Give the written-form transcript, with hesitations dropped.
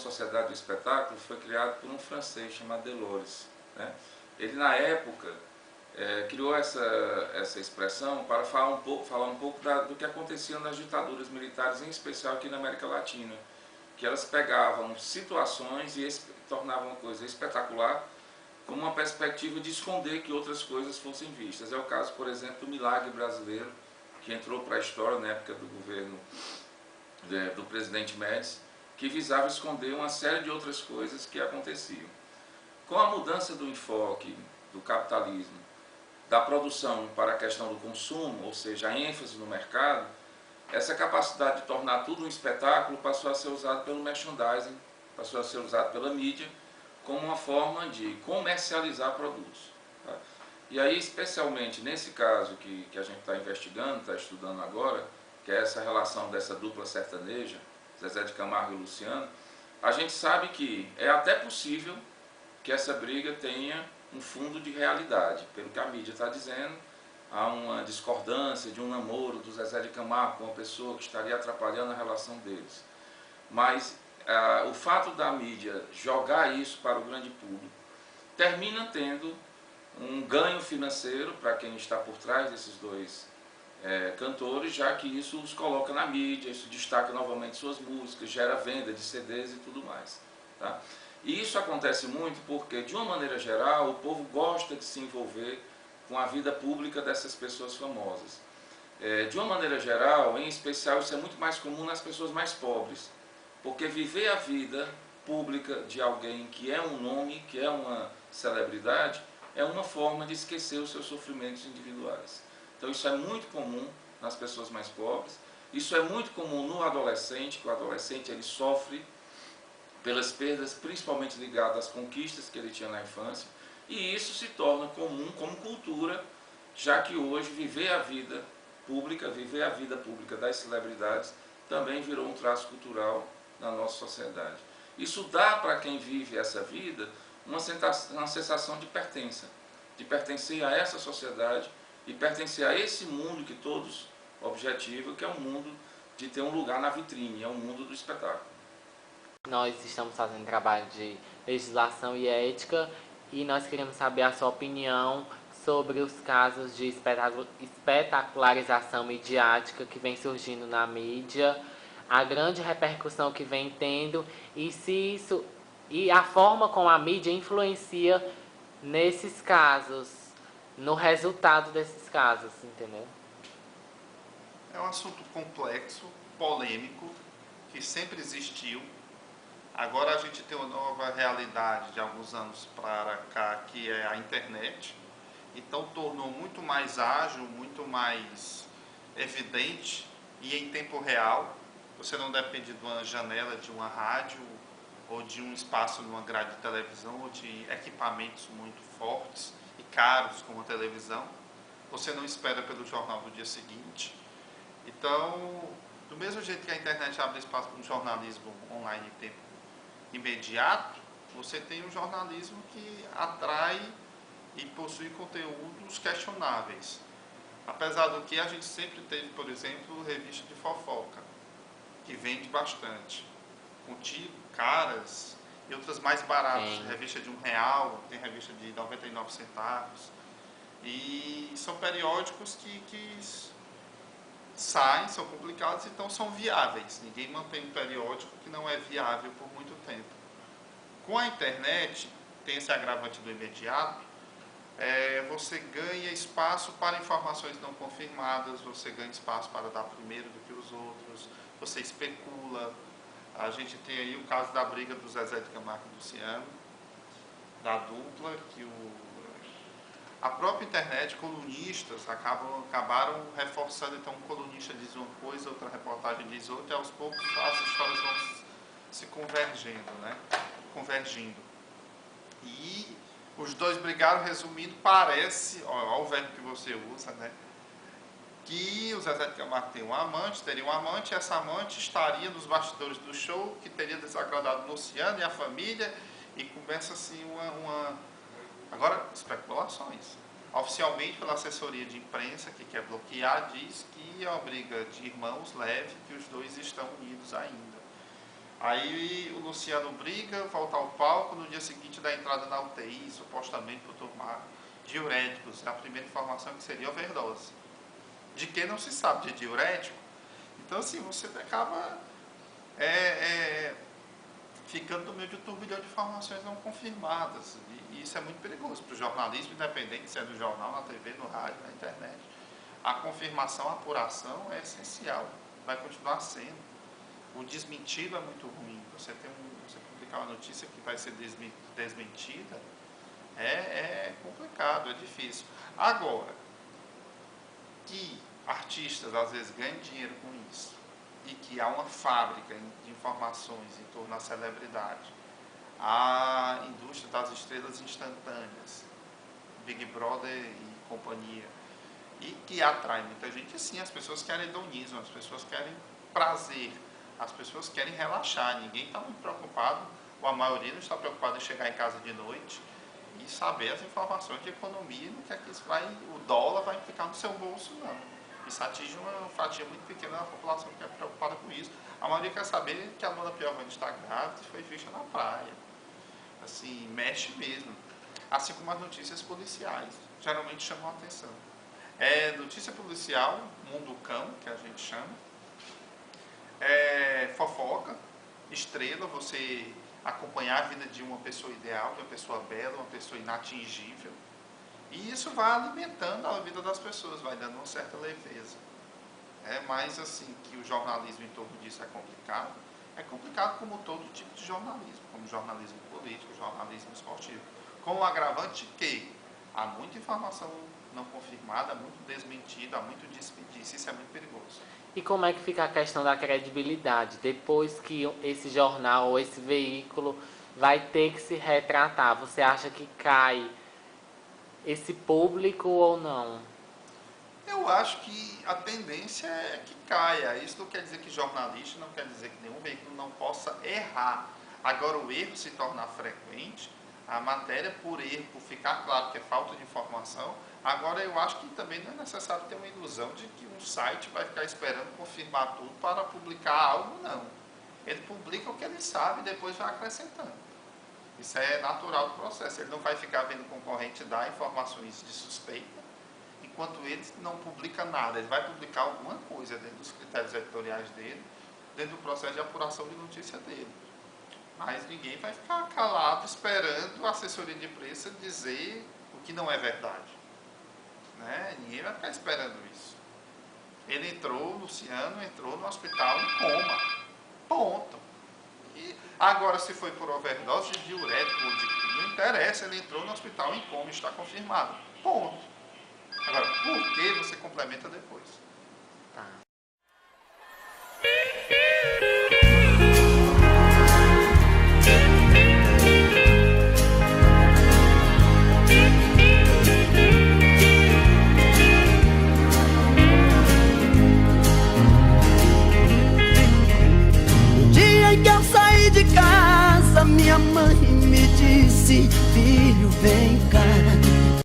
Sociedade do Espetáculo foi criado por um francês chamado Delors, né? Ele, na época, criou essa expressão para falar um pouco do que acontecia nas ditaduras militares, em especial aqui na América Latina, que elas pegavam situações e tornavam a coisa espetacular com uma perspectiva de esconder que outras coisas fossem vistas. É o caso, por exemplo, do Milagre Brasileiro, que entrou para a história na época do governo do presidente Médici, que visava esconder uma série de outras coisas que aconteciam. Com a mudança do enfoque do capitalismo, da produção para a questão do consumo, ou seja, a ênfase no mercado, essa capacidade de tornar tudo um espetáculo passou a ser usado pelo merchandising, passou a ser usado pela mídia, como uma forma de comercializar produtos. Tá? E aí, especialmente nesse caso que a gente está investigando, está estudando agora, que é essa relação dessa dupla sertaneja, Zezé de Camargo e Luciano, a gente sabe que é até possível que essa briga tenha um fundo de realidade. Pelo que a mídia está dizendo, há uma discordância de um namoro do Zezé de Camargo com uma pessoa que estaria atrapalhando a relação deles. Mas o fato da mídia jogar isso para o grande público termina tendo um ganho financeiro para quem está por trás desses dois cantores, já que isso os coloca na mídia, isso destaca novamente suas músicas, gera venda de CDs e tudo mais. Tá? E isso acontece muito porque, de uma maneira geral, o povo gosta de se envolver com a vida pública dessas pessoas famosas. De uma maneira geral, em especial, isso é muito mais comum nas pessoas mais pobres, porque viver a vida pública de alguém que é um nome, que é uma celebridade, é uma forma de esquecer os seus sofrimentos individuais. Então isso é muito comum nas pessoas mais pobres, isso é muito comum no adolescente, que o adolescente ele sofre pelas perdas principalmente ligadas às conquistas que ele tinha na infância, e isso se torna comum como cultura, já que hoje viver a vida pública das celebridades também virou um traço cultural na nossa sociedade. Isso dá para quem vive essa vida uma sensação de pertença, de pertencer a essa sociedade e pertencer a esse mundo que todos objetivam, que é um mundo de ter um lugar na vitrine, é o mundo do espetáculo. Nós estamos fazendo trabalho de legislação e ética e nós queremos saber a sua opinião sobre os casos de espetacularização midiática que vem surgindo na mídia, a grande repercussão que vem tendo e a forma como a mídia influencia nesses casos, no resultado desses casos, entendeu? É um assunto complexo, polêmico, que sempre existiu. Agora a gente tem uma nova realidade de alguns anos para cá, que é a internet. Então tornou muito mais ágil, muito mais evidente e em tempo real. Você não depende de uma janela, de uma rádio, ou de um espaço numa grade de televisão, ou de equipamentos muito fortes e caros como a televisão. Você não espera pelo jornal do dia seguinte. Então, do mesmo jeito que a internet abre espaço para um jornalismo online em tempo imediato, você tem um jornalismo que atrai e possui conteúdos questionáveis. Apesar do que a gente sempre teve, por exemplo, revista de fofoca, que vende bastante. Contigo, Caras e outras mais baratas. Sim. Revista de R$1, tem revista de 99 centavos. E são periódicos que saem, são publicados, então são viáveis. Ninguém mantém um periódico que não é viável por muito tempo. Com a internet, tem esse agravante do imediato, você ganha espaço para informações não confirmadas, você ganha espaço para dar primeiro do que os outros, você especula. A gente tem aí o caso da briga do Zezé de Camargo e Luciano, da dupla, que a própria internet, colunistas acabaram reforçando. Então um colunista diz uma coisa, outra reportagem diz outra, e aos poucos as histórias vão se convergindo, né? E os dois brigaram, resumindo, parece, olha o verbo que você usa, né? Que o Zezé de Camargo teria um amante, e essa amante estaria nos bastidores do show, que teria desagradado Luciano e a família, e começa assim Agora, especulações. Oficialmente, pela assessoria de imprensa, que quer bloquear, diz que é uma briga de irmãos leve, que os dois estão unidos ainda. Aí o Luciano briga, volta ao palco, no dia seguinte dá entrada na UTI, supostamente por tomar diuréticos. A primeira informação que seria overdose. De que não se sabe, de diurético. Então assim, você acaba ficando no meio de um turbilhão de informações não confirmadas. E isso é muito perigoso para o jornalismo, independente se é no jornal, na TV, no rádio, na internet. A confirmação, a apuração é essencial, vai continuar sendo. O desmentido é muito ruim. Você publicar uma notícia que vai ser desmentida é complicado, é difícil. Agora, que artistas às vezes ganham dinheiro com isso e que há uma fábrica de informações em torno da celebridade, a indústria das estrelas instantâneas, Big Brother e companhia, e que atrai muita gente, sim, as pessoas querem hedonismo, as pessoas querem prazer, as pessoas querem relaxar, ninguém está muito preocupado, ou a maioria não está preocupada em chegar em casa de noite e saber as informações de economia, no que é que isso o dólar vai implicar no seu bolso, não. Isso atinge uma fatia muito pequena da população que é preocupada com isso. A maioria quer saber que a Luana Piovani está grávida e foi vista na praia. Assim, mexe mesmo. Assim como as notícias policiais, geralmente chamam a atenção. Notícia policial, mundo cão, que a gente chama. Fofoca, estrela, você acompanhar a vida de uma pessoa ideal, de uma pessoa bela, uma pessoa inatingível. E isso vai alimentando a vida das pessoas, vai dando uma certa leveza. Mas assim, que o jornalismo em torno disso é complicado como todo tipo de jornalismo, como jornalismo político, jornalismo esportivo. Com o agravante que há muita informação não confirmada, muito desmentida, há muito desperdício, isso é muito perigoso. E como é que fica a questão da credibilidade? Depois que esse jornal ou esse veículo vai ter que se retratar, você acha que cai esse público ou não? Eu acho que a tendência é que caia. Isso não quer dizer que jornalista, não quer dizer que nenhum veículo não possa errar. Agora, o erro se tornar frequente, a matéria por erro, por ficar claro que é falta de informação. Agora, eu acho que também não é necessário ter uma ilusão de que um site vai ficar esperando confirmar tudo para publicar algo, não. Ele publica o que ele sabe e depois vai acrescentando. Isso é natural do processo. Ele não vai ficar vendo o concorrente dar informações de suspeita, enquanto ele não publica nada. Ele vai publicar alguma coisa dentro dos critérios editoriais dele, dentro do processo de apuração de notícia dele. Mas ninguém vai ficar calado esperando a assessoria de imprensa dizer o que não é verdade. Ninguém vai ficar esperando isso. O Luciano entrou no hospital em coma. Ponto. E agora, se foi por overdose de diurético ou não interessa, ele entrou no hospital em coma, está confirmado. Ponto. Agora, por que você complementa depois? Tá. De casa, minha mãe me disse: filho, vem cá.